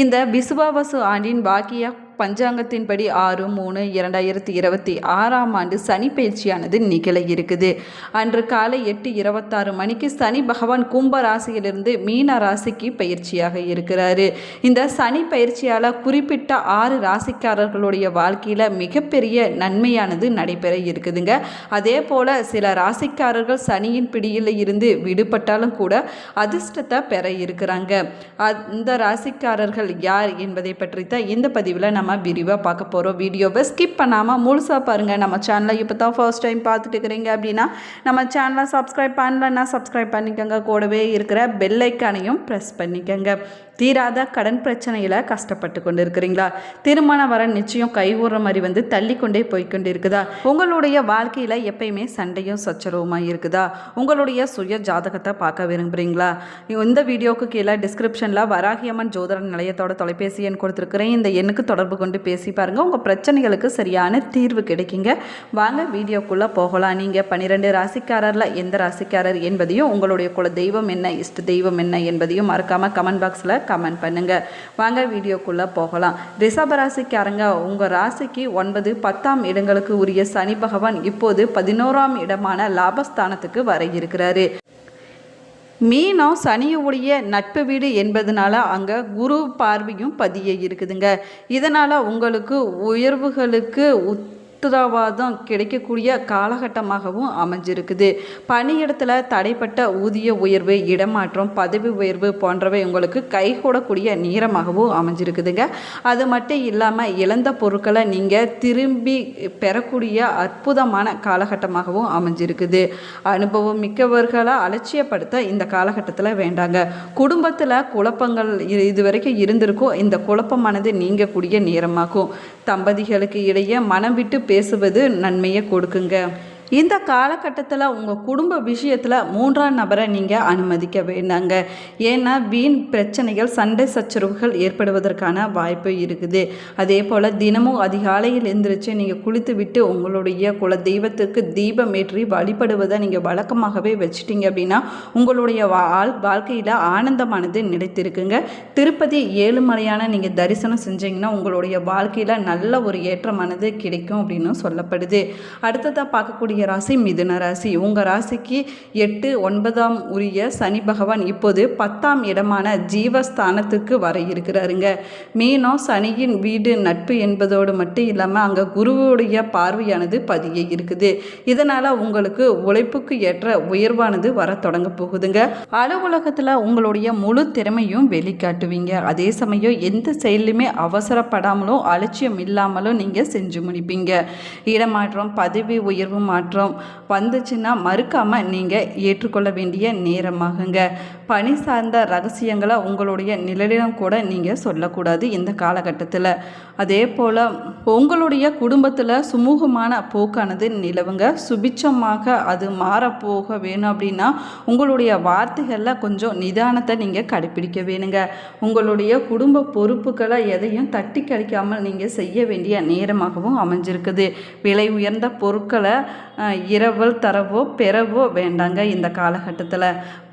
இந்த விசுவாவசு ஆண்டின் பாக்கிய பஞ்சாங்கத்தின்படி 6/3/2026 சனி பயிற்சியானது நிகழ இருக்குது. அன்று காலை 8:26 மணிக்கு சனி பகவான் கும்ப ராசியிலிருந்து மீன ராசிக்கு பயிற்சியாக இருக்கிறாரு. இந்த சனி பயிற்சியால் குறிப்பிட்ட 6 ராசிக்காரர்களுடைய வாழ்க்கையில் மிகப்பெரிய நன்மையானது நடைபெற இருக்குதுங்க. அதே போல் சில ராசிக்காரர்கள் சனியின் பிடியில் இருந்து விடுபட்டாலும் கூட அதிர்ஷ்டத்தை பெற இருக்கிறாங்க. அந்த ராசிக்காரர்கள் யார் என்பதை பற்றி தான் இந்த பதிவில் நம்ம விரிவாக பார்க்க போகிறோம். வீடியோவை ஸ்கிப் பண்ணாமல் முழுசாக பாருங்கள். நம்ம சேனலை இப்போ தான் ஃபர்ஸ்ட் டைம் பார்த்துட்டு இருக்கிறீங்க அப்படின்னா நம்ம சேனலை சப்ஸ்கிரைப் பண்ணலன்னா சப்ஸ்கிரைப் பண்ணிக்கோங்க. கூடவே இருக்கிற பெல் ஐக்கானையும் ப்ரெஸ் பண்ணிக்கோங்க. தீராத கடன் பிரச்சனையில் கஷ்டப்பட்டு கொண்டு இருக்கிறீங்களா? திருமண வர நிச்சயம் கைகூற மாதிரி தள்ளிக்கொண்டே போய்கொண்டு இருக்குதா? உங்களுடைய வாழ்க்கையில் எப்பயுமே சண்டையும் சச்சரவுமாக இருக்குதா? உங்களுடைய சுய ஜாதகத்தை பார்க்க விரும்புகிறீங்களா? இந்த வீடியோவுக்கு கீழே டிஸ்கிரிப்ஷனில் வராகியம்மன் ஜோதிட நிலையத்தோட தொலைபேசி எண் கொடுத்துருக்குறேன். இந்த எண்ணுக்கு தொடர்பு கொண்டு பேசி பாருங்கள். உங்கள் பிரச்சனைகளுக்கு சரியான தீர்வு கிடைக்குங்க. வாங்க வீடியோக்குள்ளே போகலாம். நீங்கள் 12 ராசிக்காரரில் எந்த ராசிக்காரர் என்பதையும் உங்களுடைய குல தெய்வம் என்ன, இஷ்ட தெய்வம் என்ன என்பதையும் மறக்காமல் கமெண்ட் பாக்ஸில் கமெண்ட் பண்ணுங்கள். வாங்க வீடியோக்குள்ளே போகலாம். ரிஷப ராசிக்காரங்க, உங்கள் ராசிக்கு 9, 10ஆம் இடங்களுக்கு உரிய சனி பகவான் இப்போது 11ஆம் இடமான லாபஸ்தானத்துக்கு வர இருக்கிறாரு. மீனம் சனியுடைய நட்பு வீடு என்பதனால அங்கே குரு பார்வையும் பதிய இருக்குதுங்க. இதனால் உங்களுக்கு உயர்வுகளுக்கு உத்தரவாதம் கிடைக்கக்கூடிய காலகட்டமாகவும் அமைஞ்சிருக்குது. பணியிடத்தில் தடைப்பட்ட ஊதிய உயர்வு, இடமாற்றம், பதவி உயர்வு போன்றவை உங்களுக்கு கைகூடக்கூடிய நேரமாகவும் அமைஞ்சிருக்குதுங்க. அது மட்டும் இல்லாமல் இழந்த பொருட்களை நீங்கள் திரும்பி பெறக்கூடிய அற்புதமான காலகட்டமாகவும் அமைஞ்சிருக்குது. அனுபவம் மிக்கவர்களை அலட்சியப்படுத்த இந்த காலகட்டத்தில் வேண்டாங்க. குடும்பத்தில் குழப்பங்கள் இதுவரைக்கும் இருந்திருக்கும். இந்த குழப்பமானது நீங்கக்கூடிய நேரமாகும். தம்பதிகளுக்கு இடையே மனம் விட்டு பேசுவது நன்மையை கொடுக்குங்க. இந்த காலகட்டத்தில் உங்கள் குடும்ப விஷயத்தில் 3ஆம் நபரை நீங்கள் அனுமதிக்க வேண்டாங்க. ஏன்னா வீண் பிரச்சனைகள், சண்டை சச்சரவுகள் ஏற்படுவதற்கான வாய்ப்பு இருக்குது. அதே போல் தினமும் அதிகாலையில் எழுந்திரிச்சு நீங்கள் குளித்து விட்டு உங்களுடைய குல தெய்வத்துக்கு தீபம் ஏற்றி வழிபடுவதை நீங்கள் வழக்கமாகவே வச்சுட்டீங்க அப்படின்னா உங்களுடைய வாழ்க்கையில் ஆனந்தமானது நிலைத்திருக்குங்க. திருப்பதி ஏழுமலையான நீங்கள் தரிசனம் செஞ்சீங்கன்னா உங்களுடைய வாழ்க்கையில் நல்ல ஒரு ஏற்றமானது கிடைக்கும் அப்படின்னு சொல்லப்படுது. அடுத்ததாக பார்க்கக்கூடிய ராசி மிதுன ராசி. உங்கள் ராசிக்கு 8, 9ஆம் உரிய சனி பகவான் இப்போது 10ஆம் இடமான ஜீவஸ்தானத்துக்கு வர இருக்கிறாருங்க. மீனம் சனியின் வீடு நட்பு என்பதோடு மட்டும் இல்லாமல் அங்கே குருவுடைய பார்வையானது பதிய இருக்குது. இதனால் உங்களுக்கு உழைப்புக்கு ஏற்ற உயர்வானது வர தொடங்க போகுதுங்க. அலுவலகத்தில் உங்களுடைய முழு திறமையும் வெளிக்காட்டுவீங்க. அதே சமயம் எந்த செயலுமே அவசரப்படாமலும் அலட்சியம் இல்லாமலும் நீங்கள் செஞ்சு முடிப்பீங்க. இடமாற்றம், பதவி உயர்வு மாற்றம் வந்துச்சுன்னா மறுக்காம நீங்கள் ஏற்றுக்கொள்ள வேண்டிய நேரமாகுங்க. பணி சார்ந்த ரகசியங்களை உங்களுடைய நிழலிடம் கூட நீங்கள் சொல்லக்கூடாது இந்த காலகட்டத்தில். அதே போல் உங்களுடைய குடும்பத்தில் சுமூகமான போக்கானது நிலவுங்க. சுபிட்சமாக அது மாறப்போக வேணும் அப்படின்னா உங்களுடைய வார்த்தைகளில் கொஞ்சம் நிதானத்தை நீங்கள் கடைப்பிடிக்க வேணுங்க. உங்களுடைய குடும்ப பொறுப்புகளை எதையும் தட்டி கழிக்காமல் நீங்கள் செய்ய வேண்டிய நேரமாகவும் அமைஞ்சிருக்குது. விலை உயர்ந்த பொருட்களை இரவல் தரவோ பெறவோ வேண்டாங்க. இந்த காலகட்டத்தில்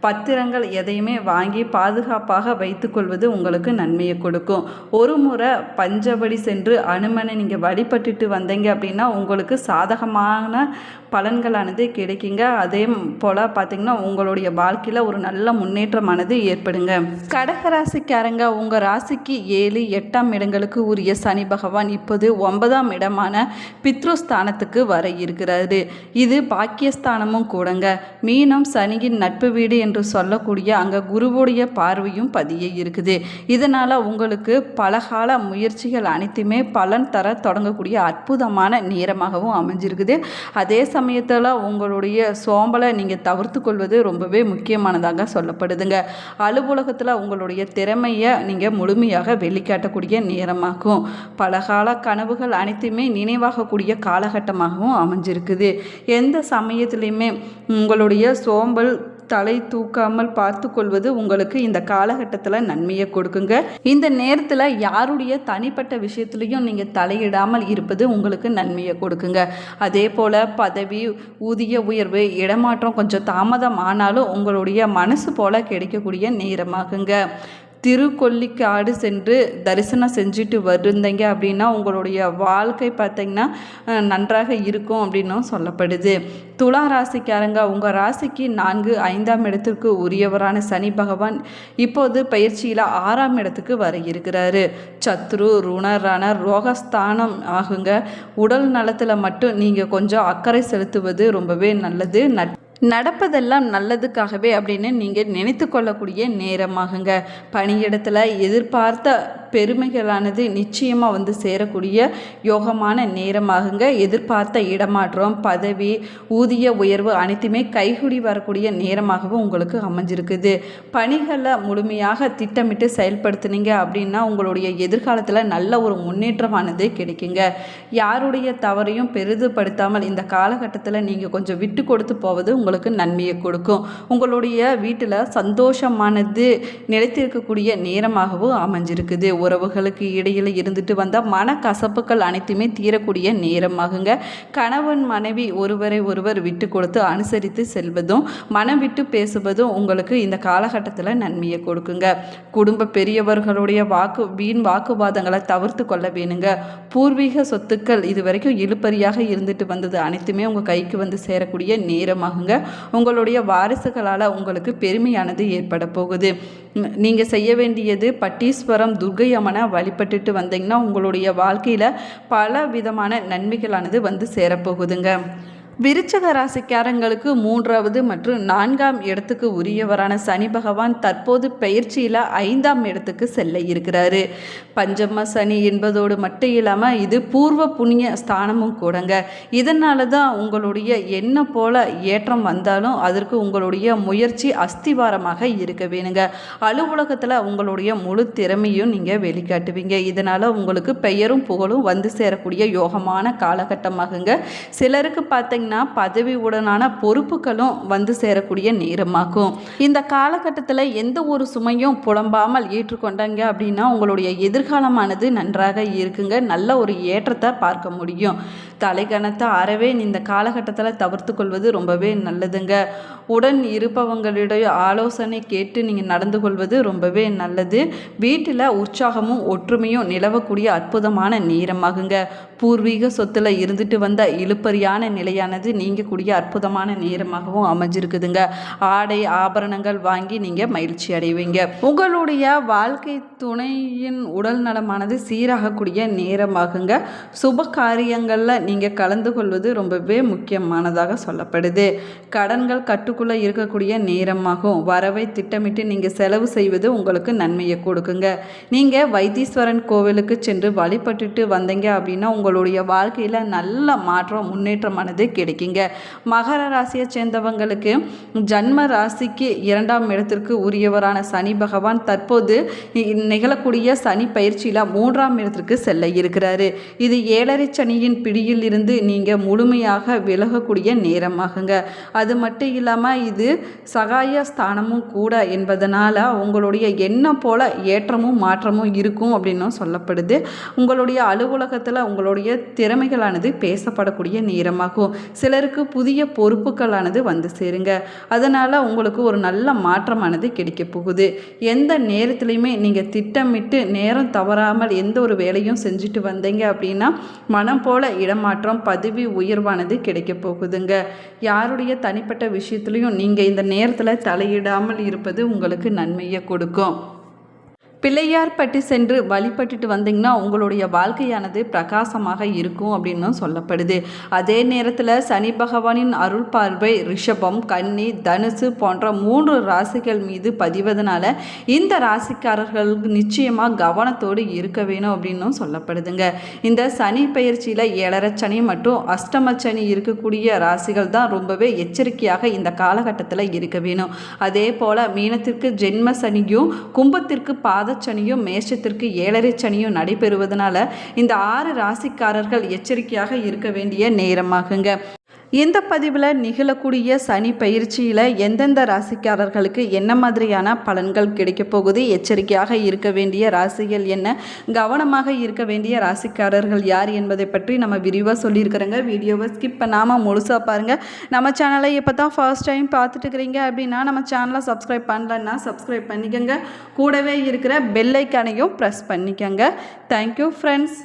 பத்திரங்கள் எதையுமே வாங்கி பாதுகாப்பாக வைத்துக்கொள்வது உங்களுக்கு நன்மையை கொடுக்கும். ஒரு முறை பஞ்சபடி சென்று அனுமனை நீங்கள் வழிபட்டுட்டு வந்தீங்க அப்படின்னா உங்களுக்கு சாதகமான பலன்களானது கிடைக்குங்க. அதே போல் பார்த்திங்கன்னா உங்களுடைய வாழ்க்கையில் ஒரு நல்ல முன்னேற்றமானது ஏற்படுங்க. கடகராசிக்காரங்க, உங்கள் ராசிக்கு 7, 8ஆம் இடங்களுக்கு உரிய சனி பகவான் இப்போது 9ஆம் இடமான பித்ருஸ்தானத்துக்கு வர இருக்கிறாரு. இது பாக்கியஸ்தானமும் கூடங்க. மீனம் சனியின் நட்பு வீடு என்று சொல்லக்கூடிய அங்கே குருவுடைய பார்வையும் பதிய இருக்குது. இதனால் உங்களுக்கு பலகால முயற்சிகள் அனைத்துமே பலன் தர தொடங்கக்கூடிய அற்புதமான நேரமாகவும் அமைஞ்சிருக்குது. அதே சமயத்தில் உங்களுடைய சோம்பலை நீங்கள் தவிர்த்து கொள்வது ரொம்பவே முக்கியமானதாக சொல்லப்படுதுங்க. அலுவலகத்தில் உங்களுடைய திறமையை நீங்கள் முழுமையாக வெளிக்காட்டக்கூடிய நேரமாகும். பலகால கனவுகள் அனைத்துமே நினைவாகக்கூடிய காலகட்டமாகவும் அமைஞ்சிருக்குது. எந்த சமயத்திலையுமே உங்களுடைய சோம்பல் தலை தூக்காமல் பார்த்து கொள்வது உங்களுக்கு இந்த காலகட்டத்தில் நன்மையை கொடுக்குங்க. இந்த நேரத்தில் யாருடைய தனிப்பட்ட விஷயத்துலையும் நீங்கள் தலையிடாமல் இருப்பது உங்களுக்கு நன்மையை கொடுக்குங்க. அதே போல் பதவி, ஊதிய உயர்வு, இடமாற்றம் கொஞ்சம் தாமதம் ஆனாலும் உங்களுடைய மனசு போல் கிடைக்கக்கூடிய நேரமாகுங்க. திருக்கொல்லிக்காடு சென்று தரிசனம் செஞ்சுட்டு வருந்தீங்க அப்படின்னா உங்களுடைய வாழ்க்கை பார்த்திங்கன்னா நன்றாக இருக்கும் அப்படின்னும் சொல்லப்படுது. துலா ராசிக்காரங்க, உங்கள் ராசிக்கு 4, 5ஆம் இடத்திற்கு உரியவரான சனி பகவான் இப்போது பயிற்சியில் 6ஆம் இடத்துக்கு வர இருக்கிறாரு. சத்ரு ருணரான ரோகஸ்தானம் ஆகுங்க. உடல் நலத்தில் மட்டும் நீங்கள் கொஞ்சம் அக்கறை செலுத்துவது ரொம்பவே நல்லது. நடப்பதெல்லாம் நல்லதுக்காகவே அப்படின்னு நீங்கள் நினைத்து கொள்ளக்கூடிய நேரமாகுங்க. பணியிடத்தில் எதிர்பார்த்த பெருமைகளானது நிச்சயமாக வந்து சேரக்கூடிய யோகமான நேரமாகுங்க. எதிர்பார்த்த இடமாற்றம், பதவி, ஊதிய உயர்வு அனைத்துமே கைகூடி வரக்கூடிய நேரமாகவும் உங்களுக்கு அமைஞ்சிருக்குது. பணிகளை முழுமையாக திட்டமிட்டு செயல்படுத்தினீங்க அப்படின்னா உங்களுடைய எதிர்காலத்தில் நல்ல ஒரு முன்னேற்றமானது கிடைக்குங்க. யாருடைய தவறையும் பெரிதுபடுத்தாமல் இந்த காலகட்டத்தில் நீங்கள் கொஞ்சம் விட்டு கொடுத்து போவது உங்களுக்கு நன்மையை கொடுக்கும். உங்களுடைய வீட்டில் சந்தோஷமானது நிலைத்திருக்கக்கூடிய நேரமாகவும் அமைஞ்சிருக்குது. உறவுகளுக்கு இடையில் இருந்துட்டு வந்த மனக்கசப்புகள் அனைத்துமே தீரக்கூடிய நேரமாகுங்க. கணவன் மனைவி ஒருவரை ஒருவர் விட்டு கொடுத்து அனுசரித்து செல்வதும் மனம் விட்டு பேசுவதும் உங்களுக்கு இந்த காலகட்டத்தில் நன்மையை கொடுக்குங்க. குடும்ப பெரியவர்களுடைய வீண் வாக்குவாதங்களை தவிர்த்து கொள்ள வேணுங்க. பூர்வீக சொத்துக்கள் இதுவரைக்கும் இழுபறியாக இருந்துட்டு வந்தது அனைத்துமே உங்கள் கைக்கு வந்து சேரக்கூடிய நேரமாகுங்க. உங்களுடைய வாரிசுகளால் உங்களுக்கு பெருமையானது ஏற்பட போகுது. நீங்கள் செய்ய வேண்டியது பட்டீஸ்வரம் துர்கை அம்மனை வழிபட்டுட்டு வந்தீங்கன்னா உங்களுடைய வாழ்க்கையில் பல விதமான நன்மைகளானது வந்து சேரப்போகுதுங்க. விருச்சக ராசிக்காரங்களுக்கு 3வது மற்றும் 4ஆம் இடத்துக்கு உரியவரான சனி பகவான் தற்போது பயிற்சியில் 5ஆம் இடத்துக்கு செல்ல இருக்கிறாரு. பஞ்சம சனி என்பதோடு மட்டும் இல்லாமல் இது பூர்வ புண்ணிய ஸ்தானமும் கூடங்க. இதனால தான் உங்களுடைய என்ன போல ஏற்றம் வந்தாலும் அதற்கு உங்களுடைய முயற்சி அஸ்திவாரமாக இருக்க வேணுங்க. அலுவலகத்தில் உங்களுடைய முழு திறமையும் நீங்கள் வெளிக்காட்டுவீங்க. இதனால் உங்களுக்கு பெயரும் புகழும் வந்து சேரக்கூடிய யோகமான காலகட்டமாகுங்க. சிலருக்கு பார்த்தீங்கன்னா பதவி உடனான பொறுப்புகளும் வந்து சேரக்கூடிய நேரமாகும். இந்த காலகட்டத்தில் எந்த ஒரு சுமையும் புலம்பாமல் ஏற்றுக்கொண்டாங்க அப்படின்னா உங்களுடைய எதிர்காலமானது நன்றாக இருக்குங்க. நல்ல ஒரு ஏற்றத்தை பார்க்க முடியும். தலைகணத்தை அறவே இந்த காலகட்டத்தில் தவிர்த்து கொள்வது ரொம்பவே நல்லதுங்க. உடன் இருப்பவங்களுடைய ஆலோசனை கேட்டு நீங்கள் நடந்து கொள்வது ரொம்பவே நல்லது. வீட்டில் உற்சாகமும் ஒற்றுமையும் நிலவக்கூடிய அற்புதமான நேரமாகுங்க. பூர்வீக சொத்தில் இருந்துட்டு வந்த இழுப்பறியான நிலையானது நீங்கக்கூடிய அற்புதமான நேரமாகவும் அமைஞ்சிருக்குதுங்க. ஆடை ஆபரணங்கள் வாங்கி நீங்கள் மகிழ்ச்சி அடைவீங்க. உங்களுடைய வாழ்க்கை துணையின் உடல் நலமானது சீராகக்கூடிய நேரமாகுங்க. சுப காரியங்களில் நீங்கள் கலந்து கொள்வது ரொம்பவே முக்கியமானதாக சொல்லப்படுது. கடன்கள் கட்டுக்குள்ளே இருக்கக்கூடிய நேரமாகும். வரவை திட்டமிட்டு நீங்கள் செலவு செய்வது உங்களுக்கு நன்மையை கொடுக்குங்க. நீங்கள் வைத்தீஸ்வரன் கோவிலுக்கு சென்று வழிபட்டுட்டு வந்தீங்க அப்படின்னா உங்களுடைய வாழ்க்கையில் நல்ல மாற்றம் முன்னேற்றமானது கிடைக்குங்க. மகர ராசியை சேர்ந்தவங்களுக்கு ஜன்ம ராசிக்கு 2ஆம் இடத்திற்கு உரியவரான சனி பகவான் தற்போது நிகழக்கூடிய சனி பயிற்சியில் 3ஆம் இடத்திற்கு செல்ல இருக்கிறாரு. இது 7.5 சனியின் பிடியில் இருந்து நீங்கள் முழுமையாக விலகக்கூடிய நேரமாகுங்க. அது மட்டும் இல்லாமல் இது சகாய ஸ்தானமும் கூட என்பதனால் உங்களுடைய எண்ணம் போல ஏற்றமும் மாற்றமும் இருக்கும் அப்படின்னும் சொல்லப்படுது. உங்களுடைய அலுவலகத்தில் உங்களுடைய திறமைகளானது பேசப்படக்கூடிய நேரமாகும். சிலருக்கு புதிய பொறுப்புகளானது வந்து சேருங்க. அதனால் உங்களுக்கு ஒரு நல்ல மாற்றமானது கிடைக்க போகுது. எந்த நேரத்துலையுமே நீங்கள் திட்டமிட்டு நேரம் தவறாமல் எந்த ஒரு வேலையும் செஞ்சுட்டு வந்தீங்க அப்படின்னா மனம் போல இடமாற்றம், பதவி உயர்வானது கிடைக்க போகுதுங்க. யாருடைய தனிப்பட்ட விஷயத்துலையும் நீங்கள் இந்த நேரத்தில் தலையிடாமல் இருப்பது உங்களுக்கு நன்மையை கொடுக்கும். பிள்ளையார்பட்டி சென்று வழிபட்டுட்டு வந்தீங்கன்னா உங்களுடைய வாழ்க்கையானது பிரகாசமாக இருக்கும் அப்படின்னும் சொல்லப்படுது. அதே நேரத்தில் சனி பகவானின் அருள் பார்வை ரிஷபம், கன்னி, தனுசு போன்ற 3 ராசிகள் மீது பதிவதனால இந்த ராசிக்காரர்களுக்கு நிச்சயமாக கவனத்தோடு இருக்க வேணும் அப்படின்னும் சொல்லப்படுதுங்க. இந்த சனி பயிற்சியில் 7.5 சனி மற்றும் அஷ்டம சனி இருக்கக்கூடிய ராசிகள் தான் ரொம்பவே எச்சரிக்கையாக இந்த காலகட்டத்தில் இருக்க வேணும். அதே போல் மீனத்திற்கு ஜென்ம சனியும், கும்பத்திற்கு பாத சனியும், மேஷத்திற்கு 7.5 சனியும் நடைபெறுவதனால இந்த 6 ராசிக்காரர்கள் எச்சரிக்கையாக இருக்க வேண்டிய நேரமாகுங்க. இந்த பதிவில் நிகழக்கூடிய சனி பயிற்சியில் எந்தெந்த ராசிக்காரர்களுக்கு என்ன மாதிரியான பலன்கள் கிடைக்க போகுது, எச்சரிக்கையாக இருக்க வேண்டிய ராசிகள் என்ன, கவனமாக இருக்க வேண்டிய ராசிக்காரர்கள் யார் என்பதை பற்றி நம்ம விரிவாக சொல்லியிருக்கிறோங்க. வீடியோவை ஸ்கிப் பண்ணாமல் முழுசாக பாருங்கள். நம்ம சேனலை இப்போ தான் ஃபர்ஸ்ட் டைம் பார்த்துட்டு இருக்கிறீங்க அப்படின்னா நம்ம சேனலை சப்ஸ்கிரைப் பண்ணலன்னா சப்ஸ்கிரைப் பண்ணிக்கோங்க. கூடவே இருக்கிற பெல் ஐக்கானையும் ப்ரெஸ் பண்ணிக்கோங்க. Thank you friends.